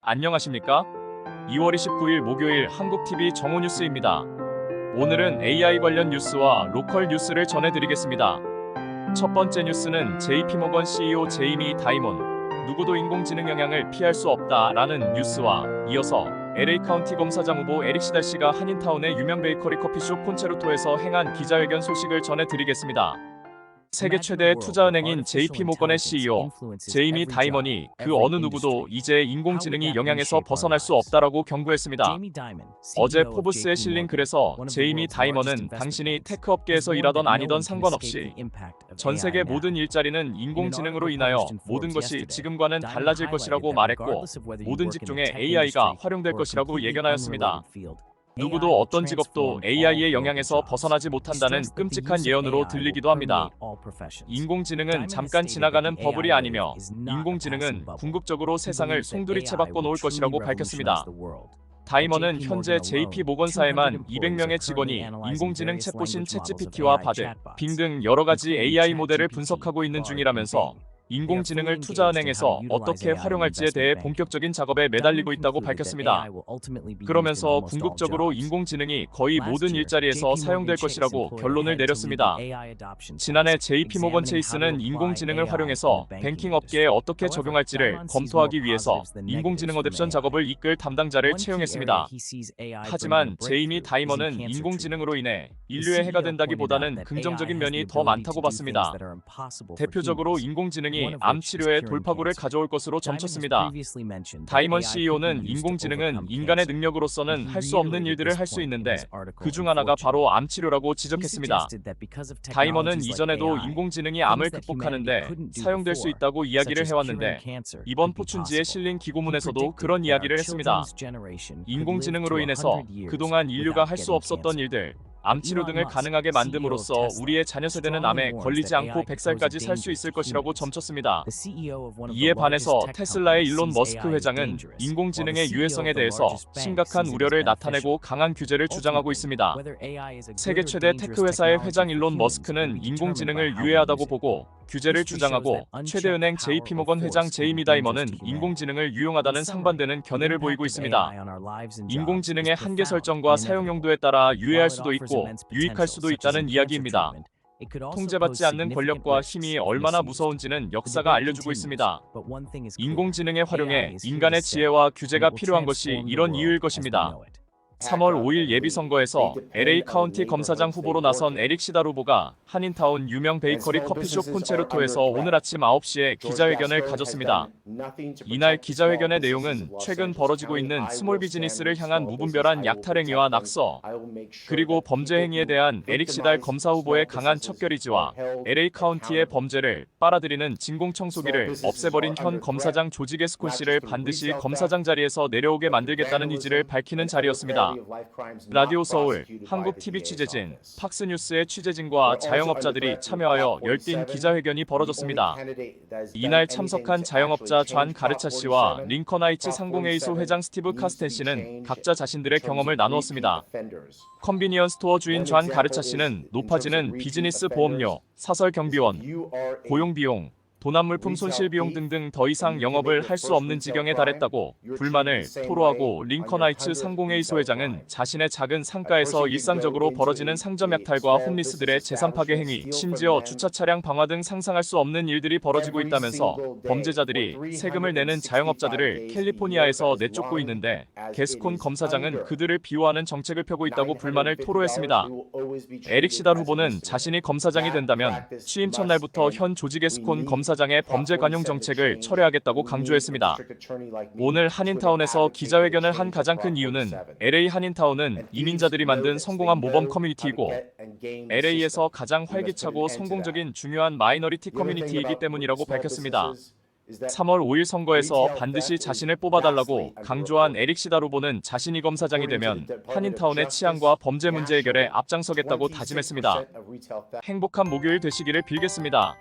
안녕하십니까? 2월 29일 목요일 한국TV 정오뉴스입니다. 오늘은 AI 관련 뉴스와 로컬 뉴스를 전해드리겠습니다. 첫 번째 뉴스는 JP모건 CEO 제이미 다이몬, 누구도 인공지능 영향을 피할 수 없다라는 뉴스와 이어서 LA 카운티 검사장 후보 에릭 시달 씨가 한인타운의 유명 베이커리 커피숍 콘체르토에서 행한 기자회견 소식을 전해드리겠습니다. 세계 최대의 투자은행인 JP모건의 CEO 제이미 다이먼이 그 어느 누구도 이제 인공지능이 영향에서 벗어날 수 없다라고 경고했습니다. 어제 포브스에 실린 글에서 제이미 다이먼은 당신이 테크 업계에서 일하던 아니던 상관없이 전 세계 모든 일자리는 인공지능으로 인하여 모든 것이 지금과는 달라질 것이라고 말했고, 모든 직종에 AI가 활용될 것이라고 예견하였습니다. 누구도 어떤 직업도 AI의 영향에서 벗어나지 못한다는 끔찍한 예언으로 들리기도 합니다. 인공지능은 잠깐 지나가는 버블이 아니며 인공지능은 궁극적으로 세상을 송두리째 바꿔놓을 것이라고 밝혔습니다. 다이먼은 현재 JP모건사에만 200명의 직원이 인공지능 챗봇인 챗GPT와 바드, 빙 등 여러가지 AI 모델을 분석하고 있는 중이라면서 인공지능을 투자은행에서 어떻게 활용할지에 대해 본격적인 작업에 매달리고 있다고 밝혔습니다. 그러면서 궁극적으로 인공지능이 거의 모든 일자리에서 사용될 것이라고 결론을 내렸습니다. 지난해 JP모건 체이스는 인공지능을 활용해서 뱅킹 업계에 어떻게 적용할지를 검토하기 위해서 인공지능 어댑션 작업을 이끌 담당자를 채용했습니다. 하지만 제이미 다이먼은 인공지능으로 인해 인류에 해가 된다기보다는 긍정적인 면이 더 많다고 봤습니다. 대표적으로 인공지능이 암 치료에 돌파구를 가져올 것으로 점쳤습니다. 다이먼 CEO는 인공지능은 인간의 능력으로서는 할 수 없는 일들을 할 수 있는데 그중 하나가 바로 암 치료라고 지적했습니다. 다이먼은 이전에도 인공지능이 암을 극복하는데 사용될 수 있다고 이야기를 해왔는데 이번 포춘지에 실린 기고문에서도 그런 이야기를 했습니다. 인공지능으로 인해서 그동안 인류가 할 수 없었던 일들, 암치료 등을 가능하게 만듦으로써 우리의 자녀 세대는 암에 걸리지 않고 100살까지 살 수 있을 것이라고 점쳤습니다. 이에 반해서 테슬라의 일론 머스크 회장은 인공지능의 유해성에 대해서 심각한 우려를 나타내고 강한 규제를 주장하고 있습니다. 세계 최대 테크 회사의 회장 일론 머스크는 인공지능을 유해하다고 보고 규제를 주장하고, 최대은행 JP모건 회장 제이미 다이먼은 인공지능을 유용하다는 상반되는 견해를 보이고 있습니다. 인공지능의 한계 설정과 사용 용도에 따라 유해할 수도 있고 유익할 수도 있다는 이야기입니다. 통제받지 않는 권력과 힘이 얼마나 무서운지는 역사가 알려주고 있습니다. 인공지능의 활용에 인간의 지혜와 규제가 필요한 것이 이런 이유일 것입니다. 3월 5일 예비선거에서 LA 카운티 검사장 후보로 나선 에릭 시달 후보가 한인타운 유명 베이커리 커피숍 콘체르토에서 오늘 아침 9시에 기자회견을 가졌습니다. 이날 기자회견의 내용은 최근 벌어지고 있는 스몰 비즈니스를 향한 무분별한 약탈 행위와 낙서, 그리고 범죄 행위에 대한 에릭 시달 검사 후보의 강한 척결 의지와 LA 카운티의 범죄를 빨아들이는 진공청소기를 없애버린 현 검사장 조지 게스콘 씨를 반드시 검사장 자리에서 내려오게 만들겠다는 의지를 밝히는 자리였습니다. 라디오 서울, 한국TV 취재진, 팍스뉴스의 취재진과 자영업자들이 참여하여 열띤 기자회견이 벌어졌습니다. 이날 참석한 자영업자 존 가르차 씨와 링컨 하이츠 상공회의소 회장 스티브 카스텐 씨는 각자 자신들의 경험을 나누었습니다. 컨비니언스 스토어 주인 존 가르차 씨는 높아지는 비즈니스 보험료, 사설 경비원, 고용비용, 도난물품 손실비용 등등 더 이상 영업을 할 수 없는 지경에 달했다고 불만을 토로하고, 링컨 하이츠 상공회의소 회장은 자신의 작은 상가에서 일상적으로 벌어지는 상점 약탈과 홈리스들의 재산 파괴 행위, 심지어 주차 차량 방화 등 상상할 수 없는 일들이 벌어지고 있다면서 범죄자들이 세금을 내는 자영업자들을 캘리포니아에서 내쫓고 있는데 게스콘 검사장은 그들을 비호하는 정책을 펴고 있다고 불만을 토로했습니다. 에릭 시달 후보는 자신이 검사장이 된다면 취임 첫날부터 현 조지 게스콘 검사장의 범죄 관용 정책을 철회하겠다고 강조했습니다. 오늘 한인타운에서 기자회견을 한 가장 큰 이유는 LA 한인타운은 이민자들이 만든 성공한 모범 커뮤니티이고 LA에서 가장 활기차고 성공적인 중요한 마이너리티 커뮤니티이기 때문이라고 밝혔습니다. 3월 5일 선거에서 반드시 자신을 뽑아달라고 강조한 에릭 시달 후보는 자신이 검사장이 되면 한인타운의 치안과 범죄 문제 해결에 앞장서겠다고 다짐했습니다. 행복한 목요일 되시기를 빌겠습니다.